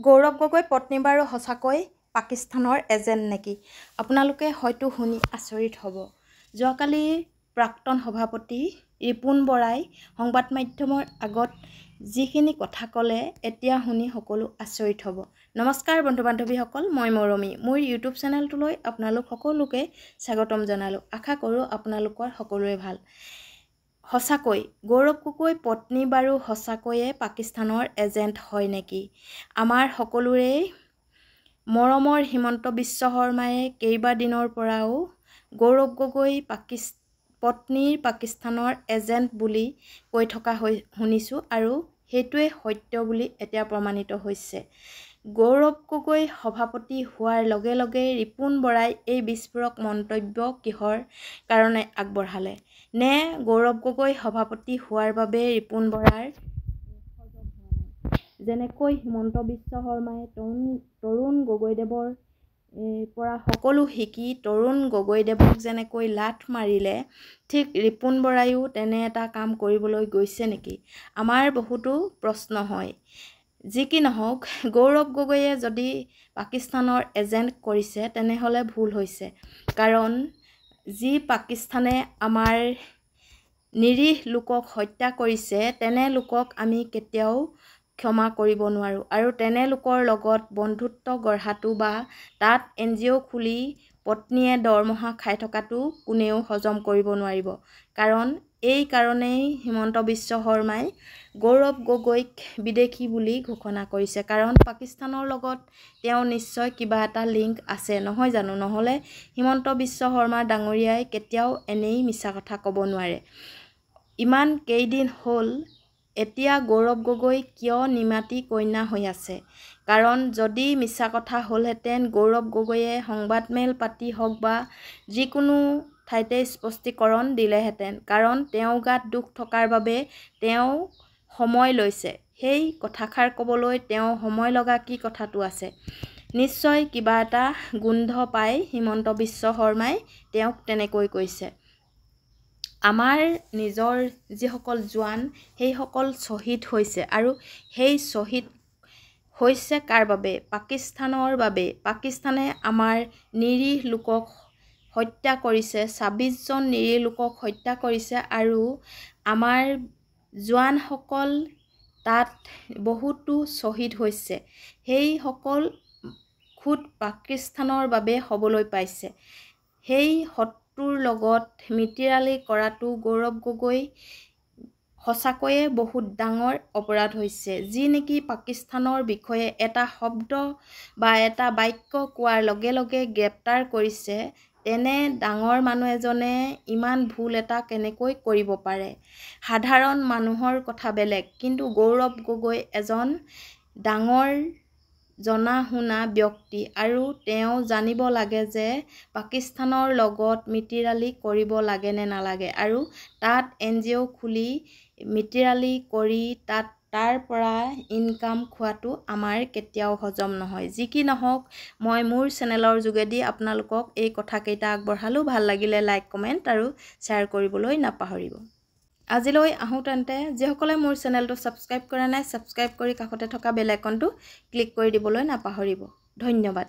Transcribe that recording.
গৌৰৱ গগৈ পত্নীবাৰু সঁচাকৈ পাকিস্তানৰ এজেণ্ট নেকি? আপোনালোকে হয়তো শুনি আচৰিত হ'ব। যোৱাকালি প্ৰাক্তন সভাপতি ৰিপুণ বৰাই সংবাদ মাধ্যমৰ আগত যিখিনি কথা ক'লে এতিয়া শুনি সকলো আচৰিত হ'ব। নমস্কাৰ বন্ধু বান্ধৱীসকল, মই মৰমী। মোৰ ইউটিউব চেনেলটোলৈ আপোনালোক সকলোকে স্বাগতম জনালোঁ। আশা কৰোঁ আপোনালোকৰ সকলোৰে ভাল। সঁচাকৈ গৌৰৱ গগৈ পত্নীবাৰু সঁচাকৈয়ে পাকিস্তানৰ এজেণ্ট হয় নেকি? আমাৰ সকলোৰে মৰমৰ হিমন্ত বিশ্ব শৰ্মায়ে কেইবাদিনৰ পৰাও গৌৰৱ গগৈ পত্নীৰ পাকিস্তানৰ এজেণ্ট বুলি কৈ থকা শুনিছোঁ আৰু সেইটোৱে সত্য বুলি এতিয়া প্ৰমাণিত হৈছে। গৌৰৱ গগৈ সভাপতি হোৱাৰ লগে লগে ৰিপুণ বৰাই এই বিস্ফোৰক মন্তব্য কিহৰ কাৰণে আগবঢ়ালে? নে গৌৰৱ গগৈ সভাপতি হোৱাৰ বাবে ৰিপুণ বৰাৰ যেনেকৈ হিমন্ত বিশ্ব শৰ্মাই তৰুণ গগৈদেৱৰ পৰা সকলো শিকি তৰুণ গগৈদেৱক যেনেকৈ লাথ মাৰিলে, ঠিক ৰিপুণ বৰায়ো তেনে এটা কাম কৰিবলৈ গৈছে নেকি? আমাৰ বহুতো প্ৰশ্ন হয়। যি কি নহওক, গৌৰৱ গগৈয়ে যদি পাকিস্তানৰ এজেণ্ট কৰিছে তেনেহ'লে ভুল হৈছে। কাৰণ যি পাকিস্তানে আমাৰ নিৰীহ লোকক হত্যা কৰিছে তেনে লোকক আমি কেতিয়াও ক্ষমা কৰিব নোৱাৰোঁ আৰু তেনে লোকৰ লগত বন্ধুত্ব গঢ়াটো বা তাত NGO খুলি পত্নীয়ে দৰমহা খাই থকাটো কোনেও হজম কৰিব নোৱাৰিব। কাৰণ এই কাৰণেই হিমন্ত বিশ্ব শৰ্মাই গৌৰৱ গগৈক বিদেশী বুলি ঘোষণা কৰিছে। কাৰণ পাকিস্তানৰ লগত তেওঁ নিশ্চয় কিবা এটা লিংক আছে, নহয় জানো? নহ'লে হিমন্ত বিশ্ব শৰ্মা ডাঙৰীয়াই কেতিয়াও এনেই মিছা কথা ক'ব নোৱাৰে। ইমান কেইদিন হ'ল এতিয়া গৌৰৱ গগৈ কিয় নিমাতী কন্যা হৈ আছে? কাৰণ যদি মিছা কথা হ'লহেঁতেন গৌৰৱ গগৈয়ে সংবাদমেল পাতি হওক বা যিকোনো ঠাইতে স্পষ্টীকৰণ দিলেহেঁতেন। কাৰণ তেওঁ গাত দুখ থকাৰ বাবে তেওঁ সময় লৈছে। সেই কথাষাৰ ক'বলৈ তেওঁ সময় লগা কি কথাটো আছে? নিশ্চয় কিবা এটা গোন্ধ পাই হিমন্ত বিশ্ব শৰ্মাই তেওঁক তেনেকৈ কৈছে। আমাৰ নিজৰ যিসকল জোৱান সেইসকল শ্বহীদ হৈছে আৰু সেই শ্বহীদ হৈছে কাৰ বাবে? পাকিস্তানৰ বাবে। পাকিস্তানে আমাৰ নিৰীহ লোকক হত্যা কৰিছে, 26জন নিৰীহ লোকক হত্যা কৰিছে আৰু আমাৰ জোৱানসকল তাত বহুতো শ্বহীদ হৈছে। সেইসকল খোদ পাকিস্তানৰ বাবে হ'বলৈ পাইছে। সেই শত্ৰুৰ লগত মিতিৰালি কৰাটো গৌৰৱ গগৈ সঁচাকৈয়ে বহুত ডাঙৰ অপৰাধ হৈছে। যি নেকি পাকিস্তানৰ বিষয়ে এটা শব্দ বা এটা বাক্য কোৱাৰ লগে লগে গ্ৰেপ্তাৰ কৰিছে, তেনে ডাঙৰ মানুহ এজনে ইমান ভুল এটা কেনেকৈ কৰিব পাৰে? সাধাৰণ মানুহৰ কথা বেলেগ, কিন্তু গৌৰৱ গগৈ এজন ডাঙৰ জনা শুনা ব্যক্তি আৰু তেওঁ জানিব লাগে যে পাকিস্তানৰ লগত মিতিৰালি কৰিব লাগে নে নালাগে আৰু তাত NGO খুলি মিতিৰালি কৰি তাৰ পৰা ইনকাম খোৱাটো আমাৰ কেতিয়াও হজম নহয়। যি কি নহওক, মই মোৰ চেনেলৰ যোগেদি আপোনালোকক এই কথাকেইটা আগবঢ়ালোঁ। ভাল লাগিলে লাইক, কমেণ্ট আৰু শ্বেয়াৰ কৰিবলৈ নাপাহৰিব। আজিলৈ আহোঁ তেন্তে। যিসকলে মোৰ চেনেলটো ছাবস্ক্ৰাইব কৰা নাই, ছাবস্ক্ৰাইব কৰি কাষতে থকা বেল আইকনটো ক্লিক কৰি দিবলৈ নাপাহৰিব। ধন্যবাদ।